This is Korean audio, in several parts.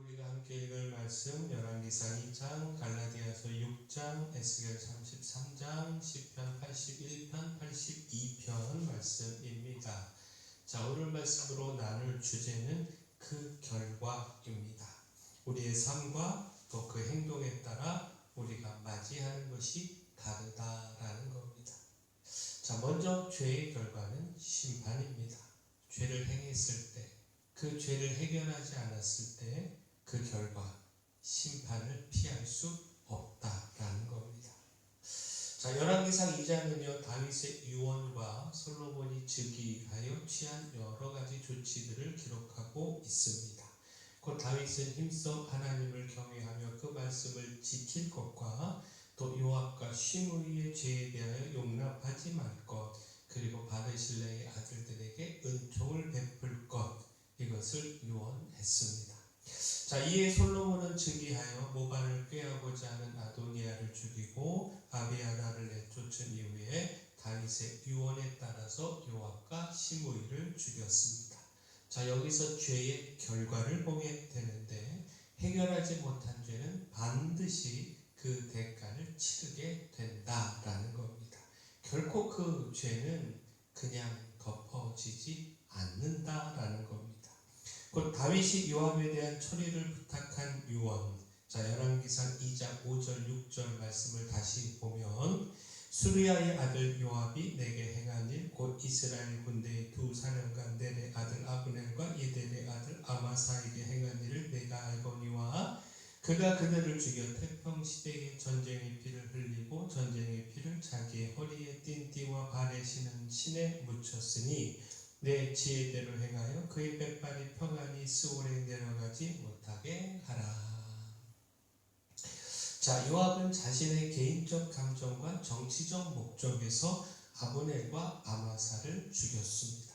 우리가 함께 읽을 말씀 열왕기상 2장, 갈라디아서 6장, 에스겔 33장, 시편 81편, 82편 말씀입니다. 자, 오늘 말씀으로 나눌 주제는 그 결과입니다. 우리의 삶과 또 그 행동에 따라 우리가 맞이하는 것이 다르다라는 겁니다. 자, 먼저 죄의 결과는 심판입니다. 죄를 행했을 때, 그 죄를 해결하지 않았을 때 그 결과 심판을 피할 수 없다라는 겁니다. 자, 열왕기상 2장은요, 다윗의 유언과 솔로몬이 즉위하여 취한 여러 가지 조치들을 기록하고 있습니다. 곧 다윗은 힘써 하나님을 경외하며 그 말씀을 지킬 것과 또 요압과 시므이의 죄에 대하여 용납하지 말 것, 그리고 바르실레의 아들들에게 은총을 베풀 것, 이것을 유언했습니다. 자, 이에 솔로몬은 즉위하여 모반을 꾀하고자 하는 아도니아를 죽이고 아비아다를 내쫓은 이후에 다윗의 유언에 따라서 요압과 시므이를 죽였습니다. 자, 여기서 죄의 결과를 보게 되는데, 해결하지 못한 죄는 반드시 그 대가를 치르게 된다라는 겁니다. 결코 그 죄는 그냥 덮어지지 않는다라는 겁니다. 곧 다윗이 요압에 대한 처리를 부탁한 유언, 자, 열왕기상 2장 5절 6절 말씀을 다시 보면, 수르야의 아들 요압이 내게 행한 일, 곧 이스라엘 군대의 두 사령관 넬의 아들 아브넬과 예델의 아들 아마사에게 행한 일을 내가 알거니와, 그가 그들을 죽여 태평시대에 전쟁의 피를 흘리고 전쟁의 피를 자기의 허리에 띤 띠와 발에 신은 신에 묻혔으니 내 지혜대로 행하여 그의 뱃발이 평안히 스올에 내려가지 못하게 하라. 자, 요압은 자신의 개인적 감정과 정치적 목적에서 아브넬과 아마사를 죽였습니다.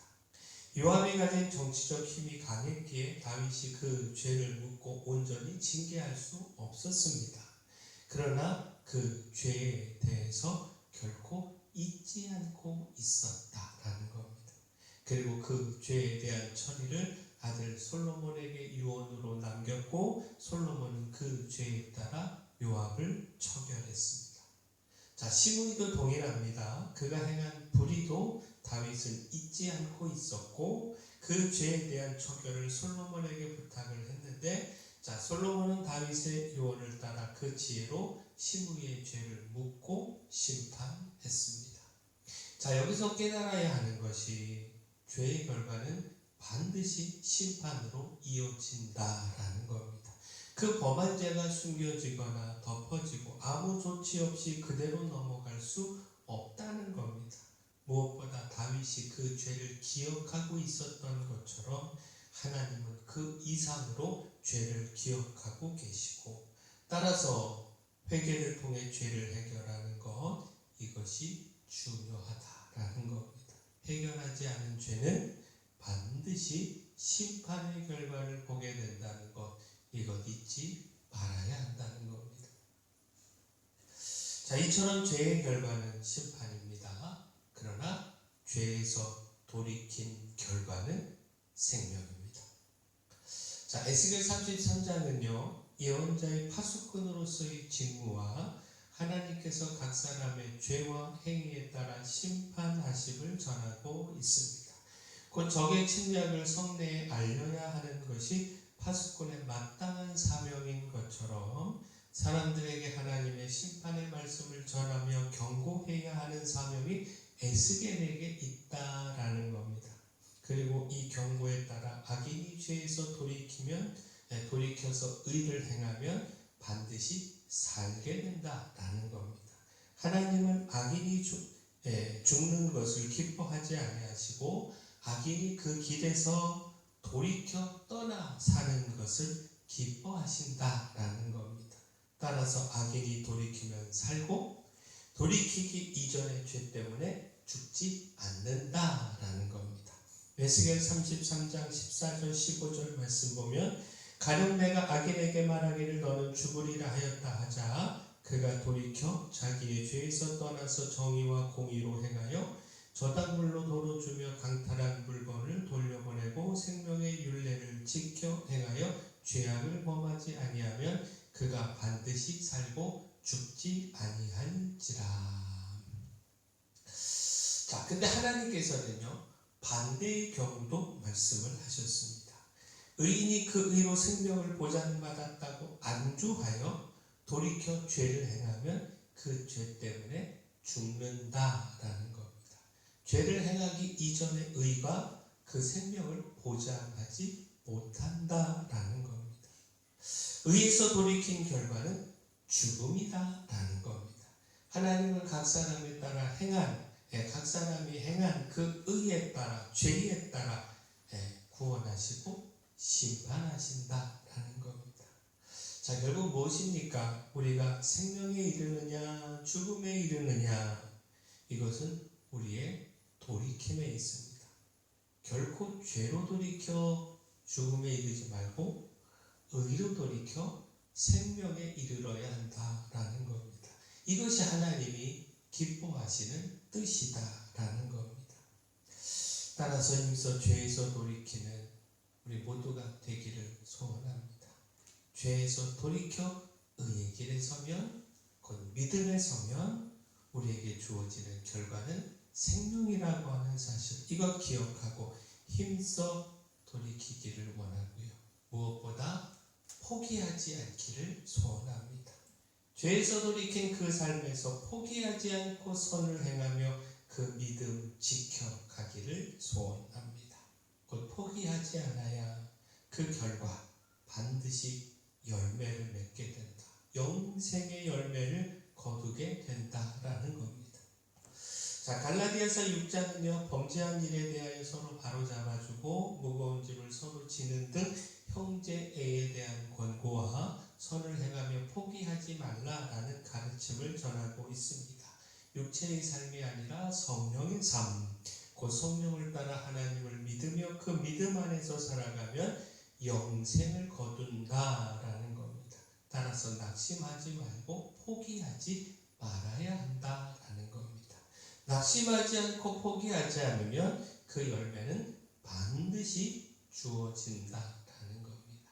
요압이 가진 정치적 힘이 강했기에 다윗이 그 죄를 묻고 온전히 징계할 수 없었습니다. 그러나 그 죄에 대해서 결코 잊지 않고 있었다라는 겁니다. 그리고 그 죄에 대한 처리를 아들 솔로몬에게 유언으로 남겼고, 솔로몬은 그 죄에 따라 요압을 처결했습니다. 자, 시므이도 동일합니다. 그가 행한 불의도 다윗은 잊지 않고 있었고, 그 죄에 대한 처결을 솔로몬에게 부탁을 했는데, 자, 솔로몬은 다윗의 유언을 따라 그 지혜로 시므이의 죄를 묻고 심판했습니다. 자, 여기서 깨달아야 하는 것이 죄의 결과는 반드시 심판으로 이어진다라는 겁니다. 그 범한 죄가 숨겨지거나 덮어지고 아무 조치 없이 그대로 넘어갈 수 없다는 겁니다. 무엇보다 다윗이 그 죄를 기억하고 있었던 것처럼 하나님은 그 이상으로 죄를 기억하고 계시고, 따라서 회개를 통해 죄를 해결하는 것, 이것이 중요하다라는 겁니다. 해결하지 않은 죄는 반드시 심판의 결과를 보게 된다는 것, 이것 잊지 말아야 한다는 겁니다. 자, 이처럼 죄의 결과는 심판입니다. 그러나 죄에서 돌이킨 결과는 생명입니다. 자, 에스겔 33장은요, 예언자의 파수꾼으로서의 직무와 하나님께서 각 사람의 죄와 행위에 따라 심판하심을 전하고 있습니다. 곧 적의 침략을 성내에 알려야 하는 것이 파수꾼의 마땅한 사명인 것처럼, 사람들에게 하나님의 심판의 말씀을 전하며 경고해야 하는 사명이 에스겔에게 있다라는 겁니다. 그리고 이 경고에 따라 악인이 죄에서 돌이켜서 의를 행하면 반드시 살게 된다라는 겁니다. 하나님은 악인이 죽는 것을 기뻐하지 아니하시고, 악인이 그 길에서 돌이켜 떠나 사는 것을 기뻐하신다라는 겁니다. 따라서 악인이 돌이키면 살고, 돌이키기 이전의 죄 때문에 죽지 않는다라는 겁니다. 에스겔 33장 14절 15절 말씀 보면, 가령 내가 악인에게 말하기를 너는 죽으리라 하였다 하자 그가 돌이켜 자기의 죄에서 떠나서 정의와 공의로 행하여 저당물로 도로 주며 강탈한 물건을 돌려보내고 생명의 율례를 지켜 행하여 죄악을 범하지 아니하면 그가 반드시 살고 죽지 아니할지라. 자, 근데 하나님께서는요, 반대의 경우도 말씀을 하셨습니다. 의인이 그 의로 생명을 보장받았다고 안주하여 돌이켜 죄를 행하면 그 죄 때문에 죽는다라는 겁니다. 죄를 행하기 이전의 의가 그 생명을 보장하지 못한다라는 겁니다. 의에서 돌이킨 결과는 죽음이다라는 겁니다. 하나님은 각 사람에 따라 각 사람이 행한 그 의에 따라, 죄에 따라 구원하시고 심판하신다라는 겁니다. 자, 결국 무엇입니까? 우리가 생명에 이르느냐 죽음에 이르느냐, 이것은 우리의 돌이킴에 있습니다. 결코 죄로 돌이켜 죽음에 이르지 말고 의로 돌이켜 생명에 이르러야 한다라는 겁니다. 이것이 하나님이 기뻐하시는 뜻이다라는 겁니다. 따라서 힘써 죄에서 돌이키는 우리 모두가 되기를 소원합니다. 죄에서 돌이켜 의의 길에 서면, 곧 믿음에 서면 우리에게 주어지는 결과는 생명이라고 하는 사실, 이것 기억하고 힘써 돌이키기를 원하고요. 무엇보다 포기하지 않기를 소원합니다. 죄에서 돌이킨 그 삶에서 포기하지 않고 선을 행하며 그 믿음 지켜가기를 소원합니다. 곧 포기하지 않아야 그 결과 반드시 열매를 맺게 된다. 영생의 열매를 거두게 된다라는 겁니다. 자, 갈라디아서 6장은요, 범죄한 일에 대하여 서로 바로잡아주고 무거운 짐을 서로 지는 등 형제애에 대한 권고와 선을 행하며 포기하지 말라라는 가르침을 전하고 있습니다. 육체의 삶이 아니라 성령의 삶, 곧 성령을 따라 하나님을 믿으며 그 믿음 안에서 살아가면 영생을 거둔다라는 겁니다. 따라서 낙심하지 말고 포기하지 말아야 한다라는 겁니다. 낙심하지 않고 포기하지 않으면 그 열매는 반드시 주어진다라는 겁니다.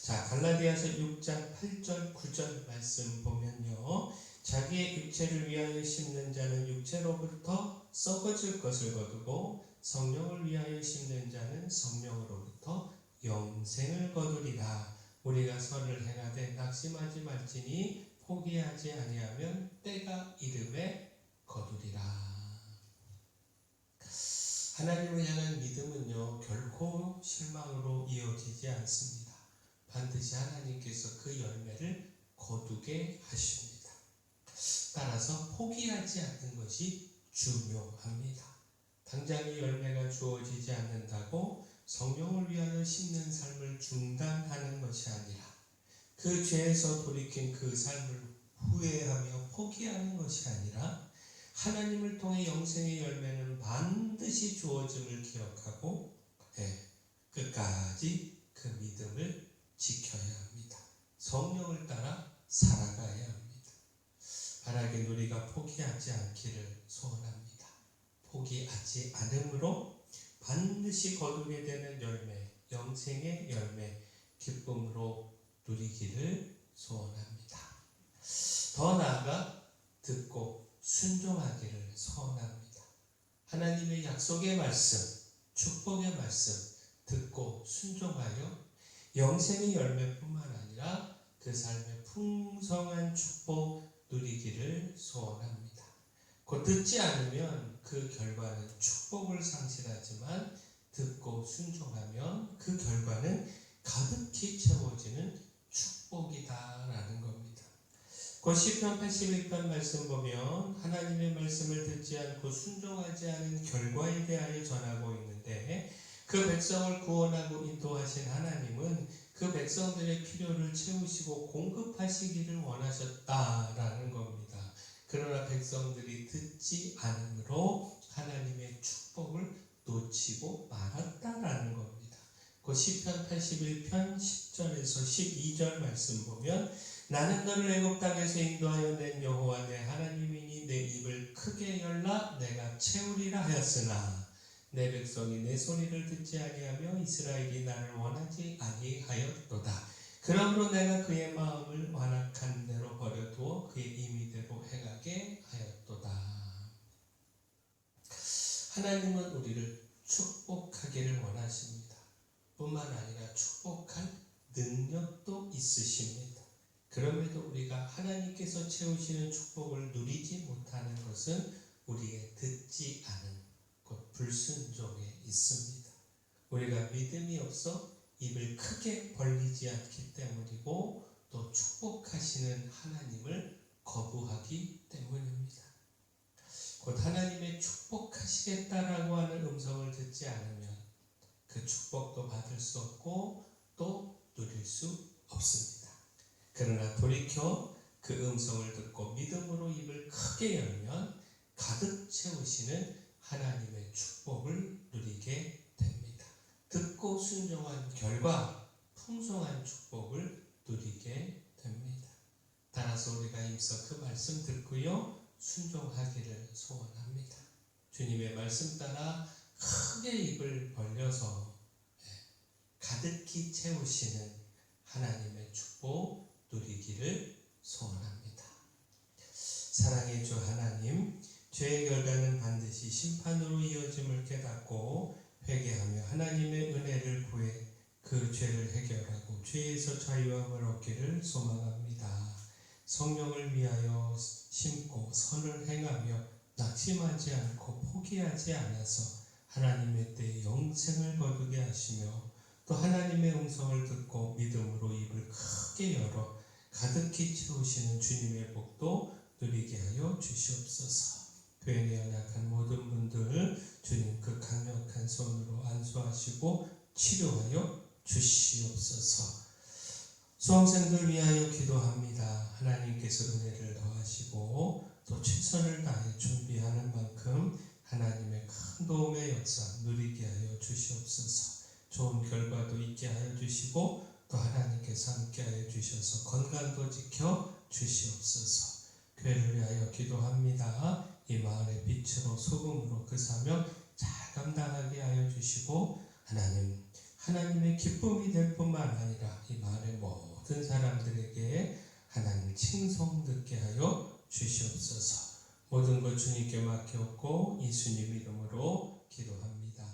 자, 갈라디아서 6장 8절 9절 말씀 보면요, 자기의 육체를 위하여 심는 자는 육체로부터 썩어질 것을 거두고 성령을 위하여 심는 자는 성령으로부터 영생을 거두리라. 우리가 선을 행하되 낙심하지 말지니 포기하지 아니하면 때가 이름에 거두리라. 하나님을 향한 믿음은요, 결코 실망으로 이어지지 않습니다. 반드시 하나님께서 그 열매를 거두게 하십니다. 따라서 포기하지 않는 것이 중요합니다. 당장의 열매가 주어지지 않는다고 성령을 위하여 심는 삶을 중단하는 것이 아니라 그 죄에서 돌이킨 그 삶을 후회하며 포기하는 것이 아니라 하나님을 통해 영생의 열매는 반드시 주어짐을 기억하고 끝까지 그 믿음을 지켜야 합니다. 성령을 따라 살아가야 합니다. 바라긴 우리가 포기하지 않기를 소원합니다. 포기하지 않음으로 반드시 거두게 되는 열매, 영생의 열매, 기쁨으로 누리기를 소원합니다. 더 나아가 듣고 순종하기를 소원합니다. 하나님의 약속의 말씀, 축복의 말씀 듣고 순종하여 영생의 열매뿐만 아니라 그 삶의 풍성한 축복 누리기를 소원합니다. 곧 듣지 않으면 그 결과는 축복을 상실하지만 듣고 순종하면 그 결과는 가득히 채워지는 축복이다라는 겁니다. 곧 시편 81편 말씀 보면 하나님의 말씀을 듣지 않고 순종하지 않은 결과에 대하여 전하고 있는데, 그 백성을 구원하고 인도하신 하나님은 그 백성들의 필요를 채우시고 공급하시기를 원하셨다라는 겁니다. 그러나 백성들이 듣지 않으므로 하나님의 축복을 놓치고 말았다라는 겁니다. 그 시편 81편 10절에서 12절 말씀 보면 나는 너를 애굽 땅에서 인도하여 낸 여호와 내 하나님이니 하나님이 내 입을 크게 열라 내가 채우리라 하였으나 내 백성이 내 소리를 듣지 아니하며 이스라엘이 나를 원하지 아니하였도다. 그러므로 내가 그의 마음을 완악한 대로 버려두어 그의 임의대로 행하게 하였도다. 하나님은 우리를 축복하기를 원하십니다. 뿐만 아니라 축복할 능력도 있으십니다. 그럼에도 우리가 하나님께서 채우시는 축복을 누리지 못하는 것은 우리의 듣지 않은 곧 불순종에 있습니다. 우리가 믿음이 없어 입을 크게 벌리지 않기 때문이고 또 축복하시는 하나님을 거부하기 때문입니다. 곧 하나님의 축복하시겠다라고 하는 음성을 듣지 않으면 그 축복도 받을 수 없고 또 누릴 수 없습니다. 그러나 돌이켜 그 음성을 듣고 믿음으로 입을 크게 열면 가득 채우시는 하나님의 축복을 누리게 됩니다. 듣고 순종한 결과 풍성한 축복을 누리게 됩니다. 따라서 우리가 힘써 그 말씀 듣고요 순종하기를 소원합니다. 주님의 말씀 따라 크게 입을 벌려서 가득히 채우시는 하나님의 축복 누리기를 소원합니다. 사랑의 주 하나님, 죄의 결과는 반드시 심판으로 이어짐을 깨닫고 회개하며 하나님의 은혜를 구해 그 죄를 해결하고 죄에서 자유함을 얻기를 소망합니다. 성령을 위하여 심고 선을 행하며 낙심하지 않고 포기하지 않아서 하나님의 때에 영생을 거두게 하시며 또 하나님의 음성을 듣고 믿음으로 입을 크게 열어 가득히 채우시는 주님의 복도 누리게 하여 주시옵소서. 교회에 연약한 모든 분들 주님 그 강력한 손으로 안수하시고 치료하여 주시옵소서. 수험생들 위하여 기도합니다. 하나님께서 은혜를 더하시고 또 최선을 다해 준비하는 만큼 하나님의 큰 도움의 역사 누리게 하여 주시옵소서. 좋은 결과도 있게 하여 주시고 또 하나님께서 함께 하여 주셔서 건강도 지켜 주시옵소서. 교회를 위하여 기도합니다. 이 마을의 빛으로 소금으로 그 사명 잘 감당하게 하여 주시고 하나님의 기쁨이 될 뿐만 아니라 이 마을의 모든 사람들에게 하나님 칭송 듣게 하여 주시옵소서. 모든 것 주님께 맡겼고 예수님 이름으로 기도합니다.